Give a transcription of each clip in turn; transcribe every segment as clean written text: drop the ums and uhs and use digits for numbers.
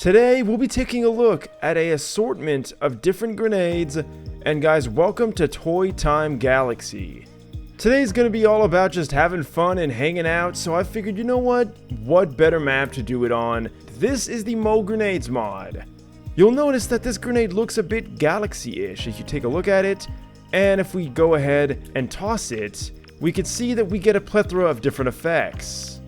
Today, we'll be taking a look at an assortment of different grenades, and guys, welcome to Toy Time Galaxy. Today's gonna be all about just having fun and hanging out, so I figured, you know what better map to do it on? This is the Mo Grenades mod. You'll notice that this grenade looks a bit galaxy-ish if you take a look at it, and if we go ahead and toss it, we can see that we get a plethora of different effects.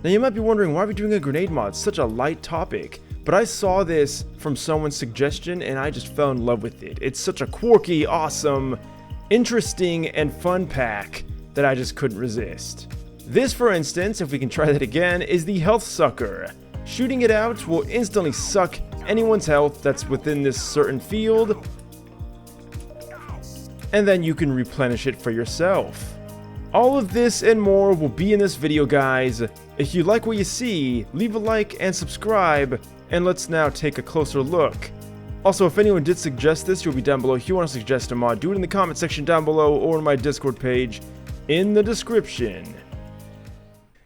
Now you might be wondering, why are we doing a grenade mod? It's such a light topic. But I saw this from someone's suggestion and I just fell in love with it. It's such a quirky, awesome, interesting, and fun pack that I just couldn't resist. This, for instance, if we can try that again, is the Health Sucker. Shooting it out will instantly suck anyone's health that's within this certain field, and then you can replenish it for yourself. All of this and more will be in this video, guys. If you like what you see, leave a like and subscribe, and let's now take a closer look. Also, if anyone did suggest this, you'll be down below. If you want to suggest a mod, do it in the comment section down below or in my Discord page in the description.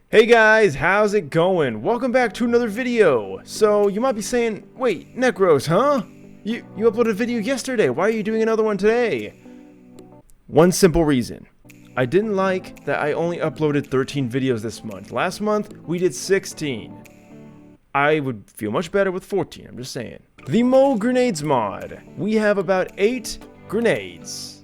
Hey guys, how's it going? Welcome back to another video. So, you might be saying, wait, Necros, huh? You uploaded a video yesterday, why are you doing another one today? One simple reason. I didn't like that I only uploaded 13 videos this month. Last month, we did 16. I would feel much better with 14, I'm just saying. The Mo Grenades mod. We have about 8 grenades.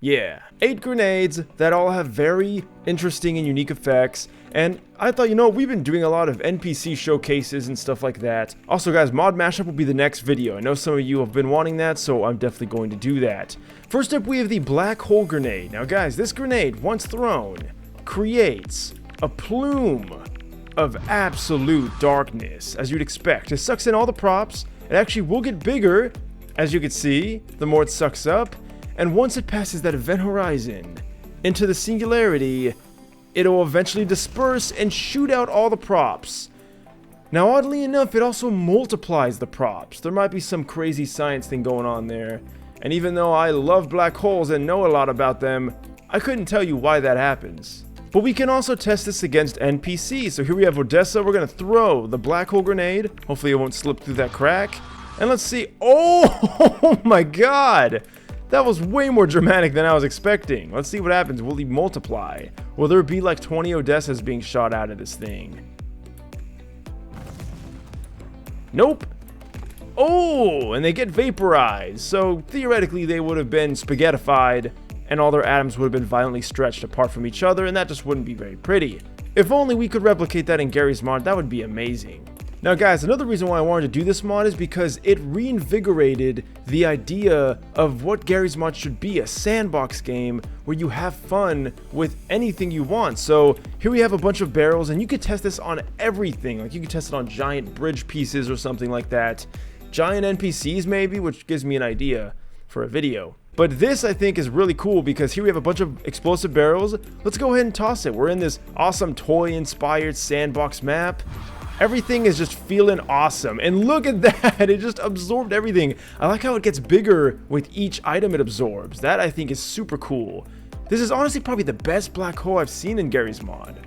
Yeah, 8 grenades that all have very interesting and unique effects. And I thought, we've been doing a lot of NPC showcases and stuff like that. Also guys, mod mashup will be the next video. I know some of you have been wanting that, so I'm definitely going to do that. First up, we have the Black Hole Grenade. Now guys, this grenade, once thrown, creates a plume of absolute darkness, as you'd expect. It sucks in all the props. It actually will get bigger, as you can see, the more it sucks up. And once it passes that event horizon into the singularity, it'll eventually disperse and shoot out all the props. Now, oddly enough, it also multiplies the props. There might be some crazy science thing going on there. And even though I love black holes and know a lot about them, I couldn't tell you why that happens. But we can also test this against NPCs. So here we have Odessa. We're going to throw the black hole grenade. Hopefully it won't slip through that crack. And let's see. Oh my god! That was way more dramatic than I was expecting. Let's see what happens. Will he multiply? Will there be like 20 Odessas being shot out of this thing? Nope. Oh, and they get vaporized. So theoretically they would have been spaghettified and all their atoms would have been violently stretched apart from each other, and that just wouldn't be very pretty. If only we could replicate that in Garry's mod, that would be amazing. Now guys, another reason why I wanted to do this mod is because it reinvigorated the idea of what Garry's mod should be, a sandbox game where you have fun with anything you want. So here we have a bunch of barrels, and you could test this on everything. Like you could test it on giant bridge pieces or something like that. Giant NPCs maybe, which gives me an idea for a video. But this, I think, is really cool because here we have a bunch of explosive barrels. Let's go ahead and toss it. We're in this awesome toy-inspired sandbox map. Everything is just feeling awesome. And look at that. It just absorbed everything. I like how it gets bigger with each item it absorbs. That, I think, is super cool. This is honestly probably the best black hole I've seen in Garry's mod.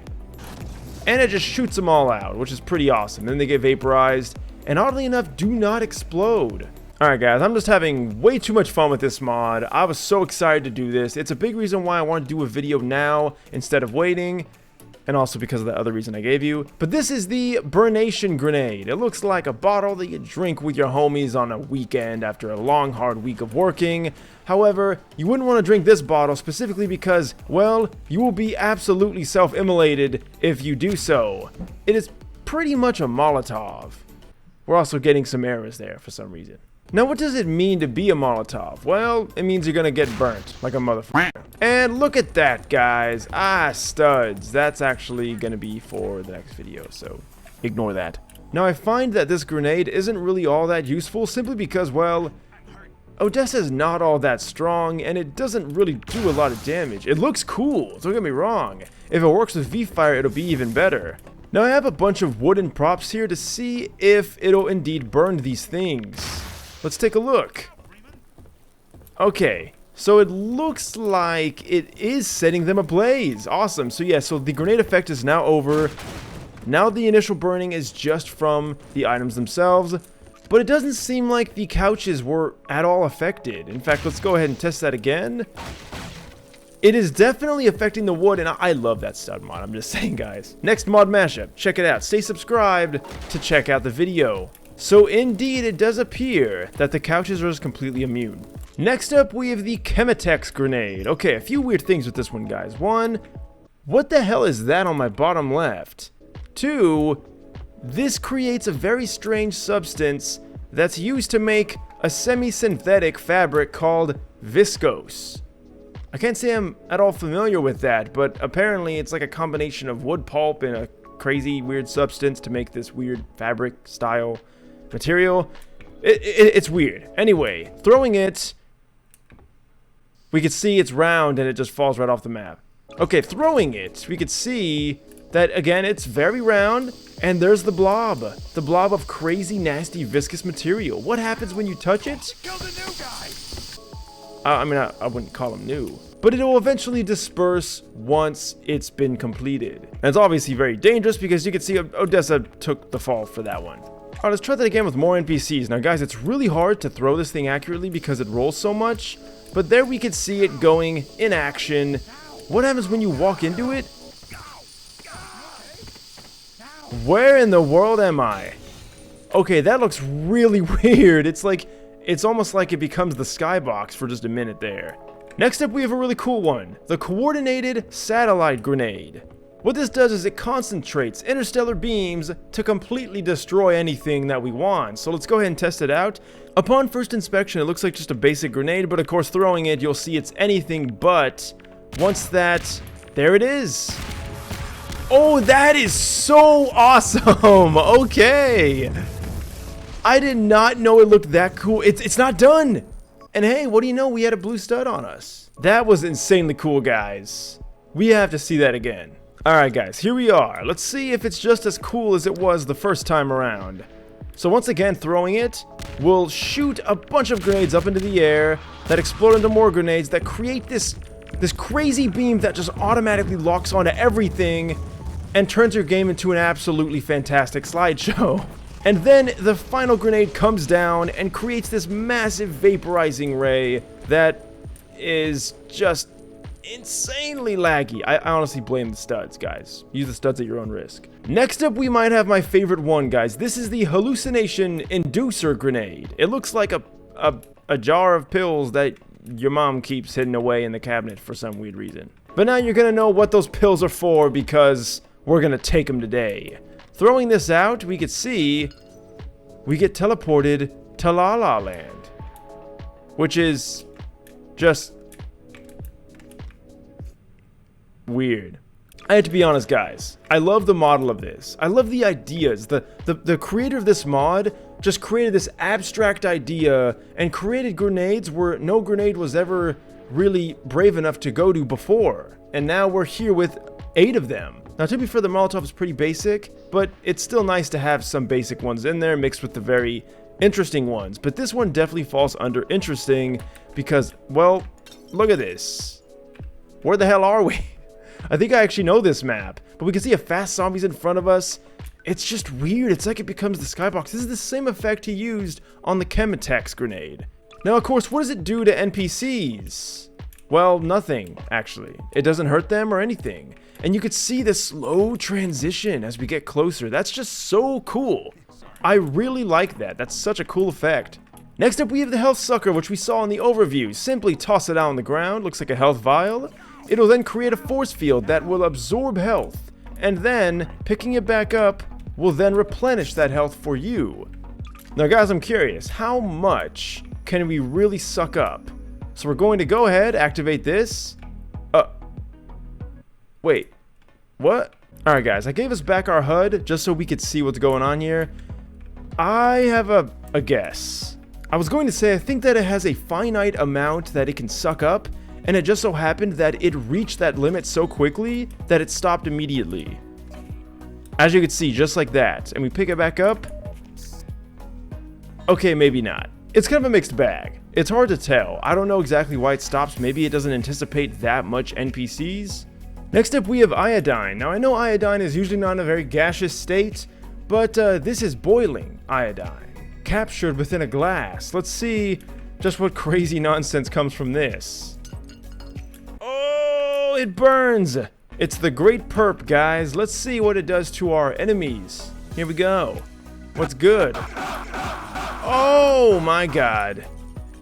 And it just shoots them all out, which is pretty awesome. Then they get vaporized. And oddly enough, do not explode. Alright guys, I'm just having way too much fun with this mod. I was so excited to do this. It's a big reason why I want to do a video now instead of waiting. And also because of the other reason I gave you. But this is the Burnation Grenade. It looks like a bottle that you drink with your homies on a weekend after a long, hard week of working. However, you wouldn't want to drink this bottle specifically because, well, you will be absolutely self-immolated if you do so. It is pretty much a Molotov. We're also getting some errors there for some reason. Now, what does it mean to be a Molotov? Well, it means you're gonna get burnt like a motherfucker. And look at that, guys. Studs. That's actually gonna be for the next video, so ignore that. Now, I find that this grenade isn't really all that useful simply because, well, Odessa's not all that strong, and it doesn't really do a lot of damage. It looks cool, don't get me wrong. If it works with V-Fire, it'll be even better. Now, I have a bunch of wooden props here to see if it'll indeed burn these things. Let's take a look. Okay, so it looks like it is setting them ablaze. Awesome. So yeah, so the grenade effect is now over. Now the initial burning is just from the items themselves, but it doesn't seem like the couches were at all affected. In fact, let's go ahead and test that again. It is definitely affecting the wood, and I love that stud mod, I'm just saying, guys. Next mod mashup, check it out. Stay subscribed to check out the video. So indeed, it does appear that the couches are just completely immune. Next up, we have the Chemitex grenade. Okay, a few weird things with this one, guys. One, what the hell is that on my bottom left? Two, this creates a very strange substance that's used to make a semi-synthetic fabric called viscose. I can't say I'm at all familiar with that, but apparently it's like a combination of wood pulp and a crazy weird substance to make this weird fabric style material. It's weird. Anyway, throwing it, we could see it's round and it just falls right off the map. Okay, throwing it, we could see that, again, it's very round, and there's the blob of crazy, nasty, viscous material. What happens when you touch it? Kill the new guy. I mean, I wouldn't call him new, but it will eventually disperse once it's been completed. And it's obviously very dangerous because you can see Odessa took the fall for that one. Alright, let's try that again with more NPCs. Now, guys, it's really hard to throw this thing accurately because it rolls so much, but there we could see it going in action. What happens when you walk into it? Where in the world am I? Okay, that looks really weird. It's almost like it becomes the skybox for just a minute there. Next up, we have a really cool one. The Coordinated Satellite Grenade. What this does is it concentrates interstellar beams to completely destroy anything that we want. So let's go ahead and test it out. Upon first inspection, it looks like just a basic grenade, but of course throwing it, you'll see it's anything but. Once that, there it is. Oh, that is so awesome. Okay. I did not know it looked that cool. It's not done. And hey, what do you know? We had a blue stud on us. That was insanely cool, guys. We have to see that again. Alright, guys, here we are. Let's see if it's just as cool as it was the first time around. So once again, throwing it, we'll shoot a bunch of grenades up into the air that explode into more grenades that create this crazy beam that just automatically locks onto everything and turns your game into an absolutely fantastic slideshow. And then the final grenade comes down and creates this massive vaporizing ray that is just insanely laggy. I honestly blame the studs, guys. Use the studs at your own risk. Next up, we might have my favorite one, guys. This is the hallucination inducer grenade. It looks like a jar of pills that your mom keeps hidden away in the cabinet for some weird reason. But now you're gonna know what those pills are for because we're gonna take them today. Throwing this out, we could see we get teleported to La La Land, which is just weird. I have to be honest, guys. I love the model of this. I love the ideas. The creator of this mod just created this abstract idea and created grenades where no grenade was ever really brave enough to go to before. And now we're here with 8 of them. Now, to be fair, the Molotov is pretty basic, but it's still nice to have some basic ones in there mixed with the very interesting ones. But this one definitely falls under interesting because, well, look at this. Where the hell are we? I think I actually know this map, but we can see a fast zombies in front of us. It's just weird. It's like it becomes the skybox. This is the same effect he used on the Chemitex grenade. Now, of course, what does it do to NPCs? Well, nothing, actually. It doesn't hurt them or anything. And you could see the slow transition as we get closer. That's just so cool. I really like that. That's such a cool effect. Next up, we have the health sucker, which we saw in the overview. Simply toss it out on the ground. Looks like a health vial. It'll then create a force field that will absorb health. And then, picking it back up, will then replenish that health for you. Now, guys, I'm curious. How much can we really suck up? So we're going to go ahead, activate this. Wait, what? Alright, guys, I gave us back our HUD just so we could see what's going on here. I have a guess. I was going to say I think that it has a finite amount that it can suck up, and it just so happened that it reached that limit so quickly that it stopped immediately. As you can see, just like that. And we pick it back up. Okay, maybe not. It's kind of a mixed bag. It's hard to tell. I don't know exactly why it stops. Maybe it doesn't anticipate that much NPCs. Next up, we have iodine. Now, I know iodine is usually not in a very gaseous state, but this is boiling iodine, captured within a glass. Let's see just what crazy nonsense comes from this. Oh, it burns! It's the Great Perp, guys. Let's see what it does to our enemies. Here we go. What's good? Oh my god.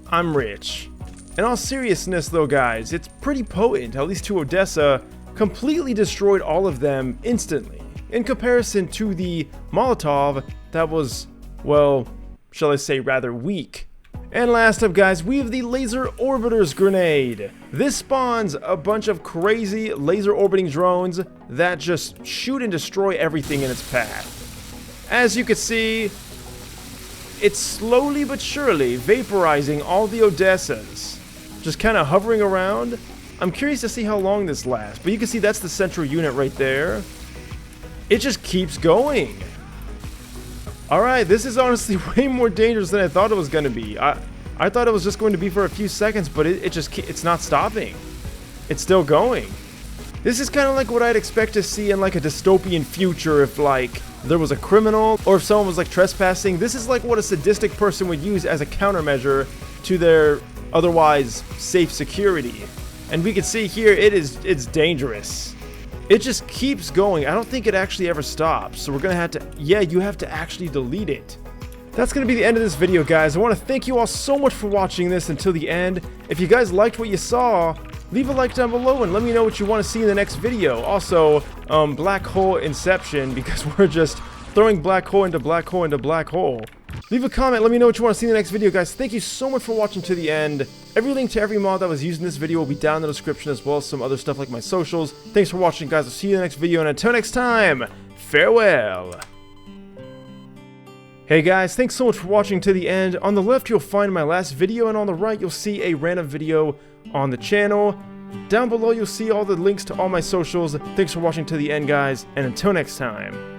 I'm rich. In all seriousness though, guys, it's pretty potent. At least to Odessa, completely destroyed all of them instantly. In comparison to the Molotov, that was, well, shall I say rather weak. And last up, guys, we have the Laser Orbiter's Grenade. This spawns a bunch of crazy laser orbiting drones that just shoot and destroy everything in its path. As you can see, it's slowly but surely vaporizing all the Odessas. Just kind of hovering around. I'm curious to see how long this lasts, but you can see that's the central unit right there. It just keeps going. Alright, this is honestly way more dangerous than I thought it was going to be. I thought it was just going to be for a few seconds, but it's not stopping. It's still going. This is kind of like what I'd expect to see in like a dystopian future if like there was a criminal or if someone was like trespassing. This is like what a sadistic person would use as a countermeasure to their otherwise safe security. And we can see here it's dangerous. It just keeps going. I don't think it actually ever stops. So we're gonna have to, yeah, you have to actually delete it. That's gonna be the end of this video, guys. I want to thank you all so much for watching this until the end. If you guys liked what you saw, leave a like down below and let me know what you want to see in the next video. Also, black hole inception, because we're just throwing black hole into black hole into black hole. Leave a comment, let me know what you want to see in the next video, guys. Thank you so much for watching to the end. Every link to every mod that was used in this video will be down in the description, as well as some other stuff like my socials. Thanks for watching, guys. I'll see you in the next video, and until next time, farewell. Hey guys, thanks so much for watching to the end. On the left, you'll find my last video, and on the right, you'll see a random video on the channel. Down below, you'll see all the links to all my socials. Thanks for watching to the end, guys, and until next time.